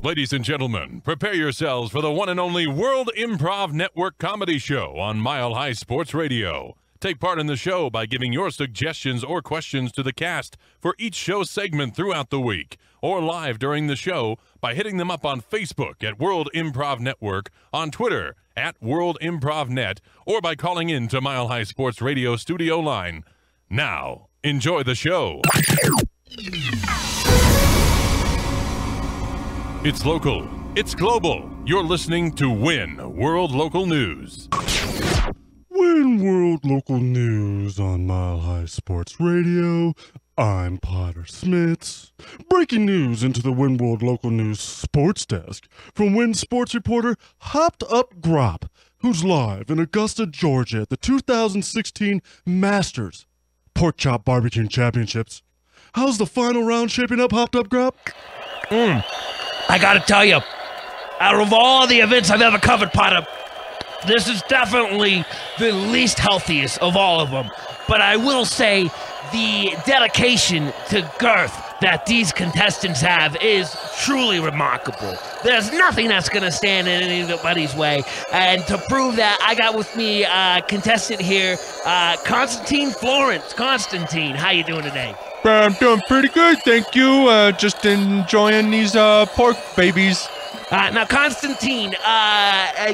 Ladies and gentlemen, prepare yourselves for the one and only World Improv Network comedy show on Mile High Sports Radio. Take part in the show by giving your suggestions or questions to the cast for each show segment throughout the week, or live during the show by hitting them up on Facebook at World Improv Network, on Twitter at World Improv Net, or by calling in to Mile High Sports Radio studio line. Now, enjoy the show. It's local. It's global. You're listening to WIN World Local News. WIN World Local News on Mile High Sports Radio. I'm Potter Smittss. Breaking news into the WIN World Local News sports desk from WIN sports reporter Hopped Up Grop, who's live in Augusta, Georgia at the 2016 Masters Pork Chop Barbecue Championships. How's the final round shaping up, Hopped Up Grop? I gotta tell you, out of all the events I've ever covered, Potter, this is definitely the least healthiest of all of them. But I will say the dedication to girth that these contestants have is truly remarkable. There's nothing that's gonna stand in anybody's way. And to prove that, I got with me a contestant here, Constantine Florence. Constantine, how you doing today? I'm doing pretty good, thank you. Just enjoying these pork babies. Now, Constantine,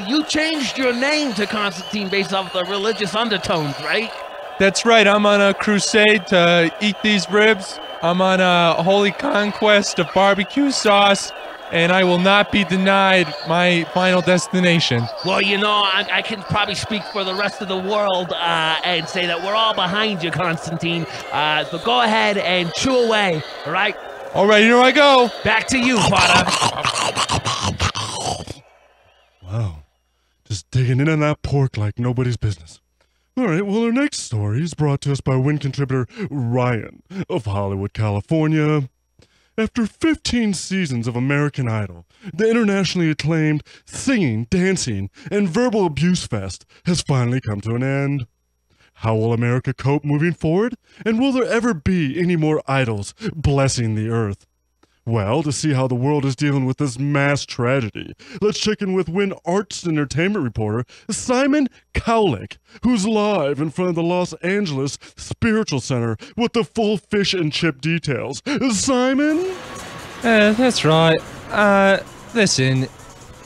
you changed your name to Constantine based off the religious undertones, right? That's right, I'm on a crusade to eat these ribs. I'm on a holy conquest of barbecue sauce, and I will not be denied my final destination. Well, you know, I can probably speak for the rest of the world and say that we're all behind you, Constantine. So go ahead and chew away, all right? All right, here I go. Back to you, Potter. Wow. Just digging in on that pork like nobody's business. All right, well, our next story is brought to us by WIN contributor Ryan of Hollywood, California. After 15 seasons of American Idol, the internationally acclaimed singing, dancing, and verbal abuse fest has finally come to an end. How will America cope moving forward? And will there ever be any more idols blessing the earth? Well, to see how the world is dealing with this mass tragedy, let's check in with WIN Arts and Entertainment reporter Simon Cowlick, who's live in front of the Los Angeles Spiritual Center with the full fish and chip details. Simon? That's right. Listen,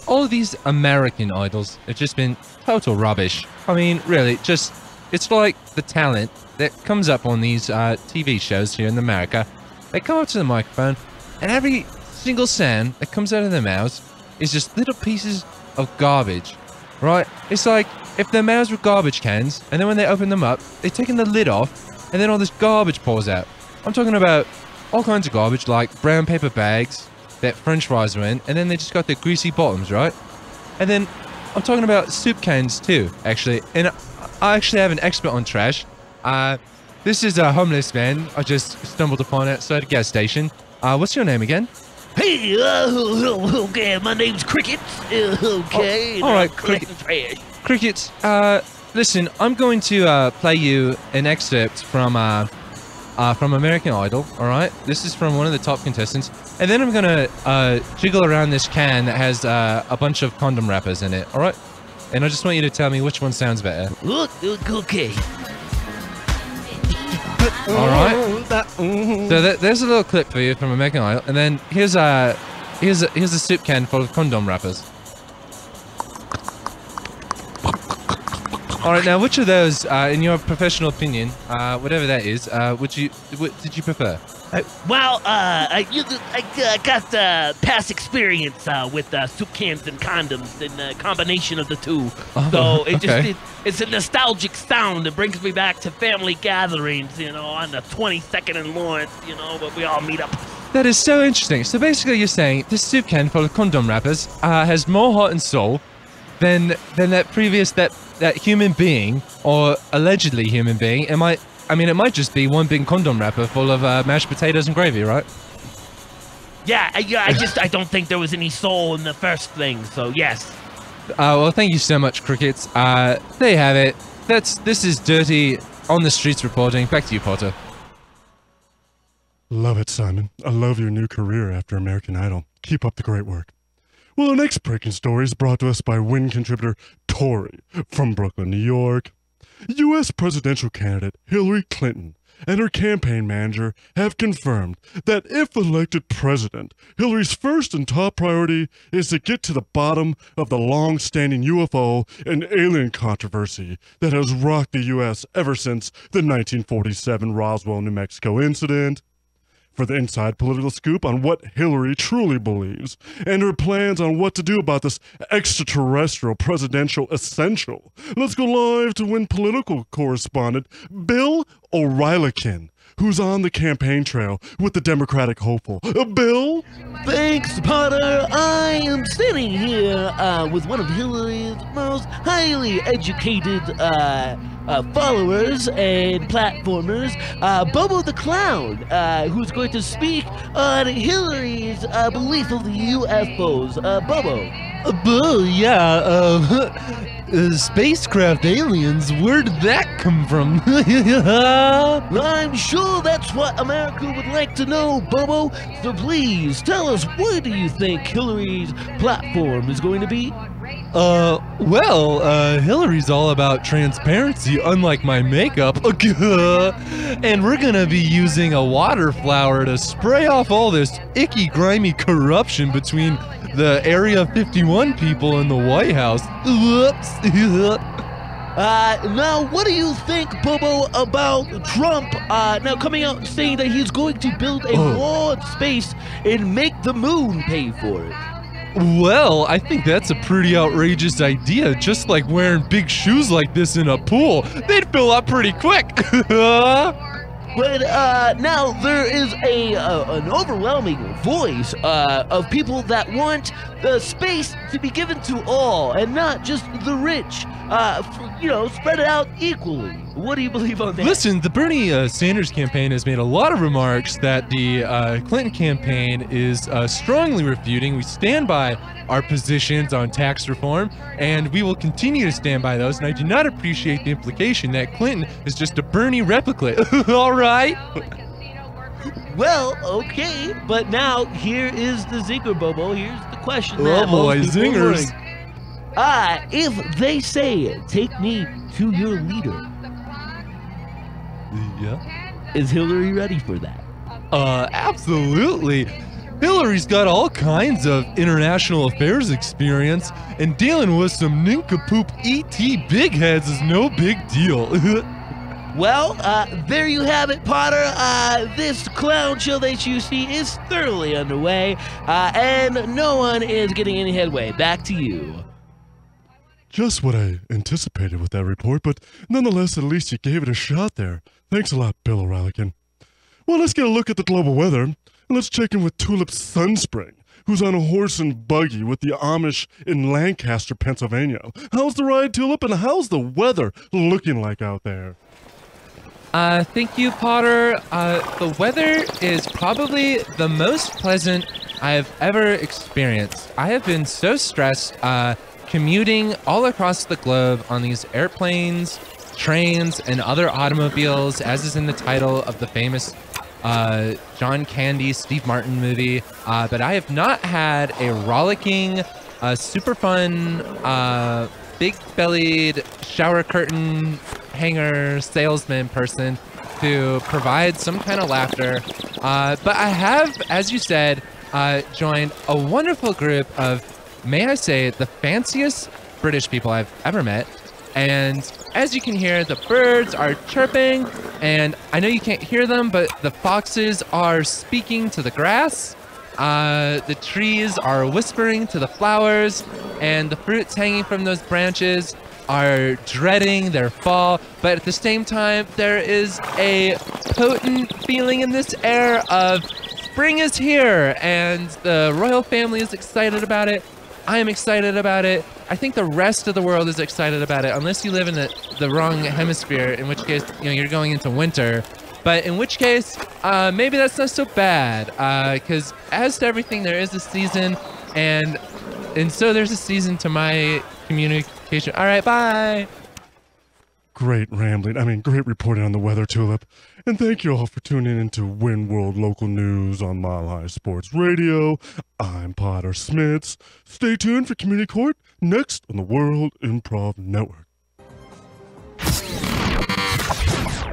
all of these American idols have just been total rubbish. I mean, really, it's like the talent that comes up on these TV shows here in America. They come up to the microphone, and every single sound that comes out of their mouths is just little pieces of garbage, right? It's like if their mouths were garbage cans, and then when they open them up, they take the lid off, and then all this garbage pours out. I'm talking about all kinds of garbage, like brown paper bags that French fries are in, and then they just got their greasy bottoms, right? And then I'm talking about soup cans too, actually. And I actually have an expert on trash. This is a homeless man I just stumbled upon outside a gas station. What's your name again? Hey, okay, my name's Crickets. Okay. Oh, all right, Crickets. Listen, I'm going to play you an excerpt from American Idol. All right, this is from one of the top contestants, and then I'm gonna jiggle around this can that has a bunch of condom wrappers in it. All right, and I just want you to tell me which one sounds better. Okay. All right. So there's a little clip for you from American Idol, and then here's a soup can full of condom wrappers. All right, now which of those, in your professional opinion, whatever that is, did you prefer? I got past experience with soup cans and condoms and a combination of the two. So it's a nostalgic sound that brings me back to family gatherings, you know, on the 22nd and Lawrence, you know, where we all meet up. That is so interesting. So basically you're saying this soup can full of condom wrappers has more heart and soul than that human being, or allegedly human being. It might just be one big condom wrapper full of mashed potatoes and gravy, right? Yeah, I don't think there was any soul in the first thing, so yes. Well, thank you so much, Crickets. There you have it. This is Dirty on the Streets reporting. Back to you, Potter. Love it, Simon. I love your new career after American Idol. Keep up the great work. Well, our next breaking story is brought to us by WIN contributor Tori from Brooklyn, New York. U.S. presidential candidate Hillary Clinton and her campaign manager have confirmed that if elected president, Hillary's first and top priority is to get to the bottom of the long-standing UFO and alien controversy that has rocked the U.S. ever since the 1947 Roswell, New Mexico incident. For the inside political scoop on what Hillary truly believes and her plans on what to do about this extraterrestrial presidential essential, let's go live to WIN political correspondent Bill O'Reillykin, who's on the campaign trail with the Democratic hopeful. Bill? Thanks, Potter. I am standing here with one of Hillary's most highly educated followers and platformers, Bobo the Clown, who's going to speak on Hillary's belief of the UFOs. Bobo. Spacecraft aliens, where did that come from? I'm sure that's what America would like to know, Bobo. So please, tell us, what do you think Hillary's platform is going to be? Hillary's all about transparency, unlike my makeup. And we're gonna be using a water flower to spray off all this icky, grimy corruption between the Area 51 people and the White House. Whoops. Now, what do you think, Bobo, about Trump now coming out and saying that he's going to build a wall in space and make the moon pay for it? Well, I think that's a pretty outrageous idea. Just like wearing big shoes like this in a pool, they'd fill up pretty quick. But now there is an overwhelming voice of people that want the space to be given to all and not just the rich. Spread it out equally. What do you believe on that? Listen, the Bernie Sanders campaign has made a lot of remarks that the Clinton campaign is strongly refuting. We stand by our positions on tax reform, and we will continue to stand by those. And I do not appreciate the implication that Clinton is just a Bernie replicate. All right? Well, okay, but now here is the zinger, Bobo. Here's the question. Oh boy, zingers. If they say, take me to your leader. Yeah. Is Hillary ready for that? Absolutely. Hillary's got all kinds of international affairs experience, and dealing with some nincompoop ET big heads is no big deal. Well, there you have it, Potter. This clown show that you see is thoroughly underway, and no one is getting any headway. Back to you. Just what I anticipated with that report, but nonetheless, at least you gave it a shot there. Thanks a lot, Bill O'Reillykin. Well, let's get a look at the global weather, and let's check in with Tulip Sunspring, who's on a horse and buggy with the Amish in Lancaster, Pennsylvania. How's the ride, Tulip, and how's the weather looking like out there? Thank you, Potter. The weather is probably the most pleasant I've ever experienced. I have been so stressed, commuting all across the globe on these airplanes, trains, and other automobiles, as is in the title of the famous John Candy, Steve Martin movie. But I have not had a rollicking, super fun, big-bellied shower curtain hanger salesman person to provide some kind of laughter. But I have, as you said, joined a wonderful group of, may I say, the fanciest British people I've ever met. And as you can hear, the birds are chirping, and I know you can't hear them, but the foxes are speaking to the grass. The trees are whispering to the flowers, and the fruits hanging from those branches are dreading their fall. But at the same time, there is a potent feeling in this air of spring is here, and the royal family is excited about it. I am excited about it. I think the rest of the world is excited about it, unless you live in the wrong hemisphere, in which case, you're going into winter. But in which case, maybe that's not so bad, because as to everything, there is a season, and so there's a season to my communication. All right, bye. Great rambling. Great reporting on the weather, Tulip. And thank you all for tuning into WIN World Local News on Mile High Sports Radio. I'm Potter Smittss. Stay tuned for Community Court next on the World Improv Network.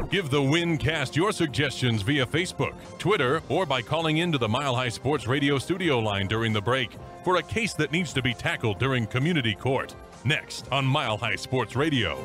Give the WIN cast your suggestions via Facebook, Twitter, or by calling into the Mile High Sports Radio studio line during the break for a case that needs to be tackled during Community Court. Next on Mile High Sports Radio.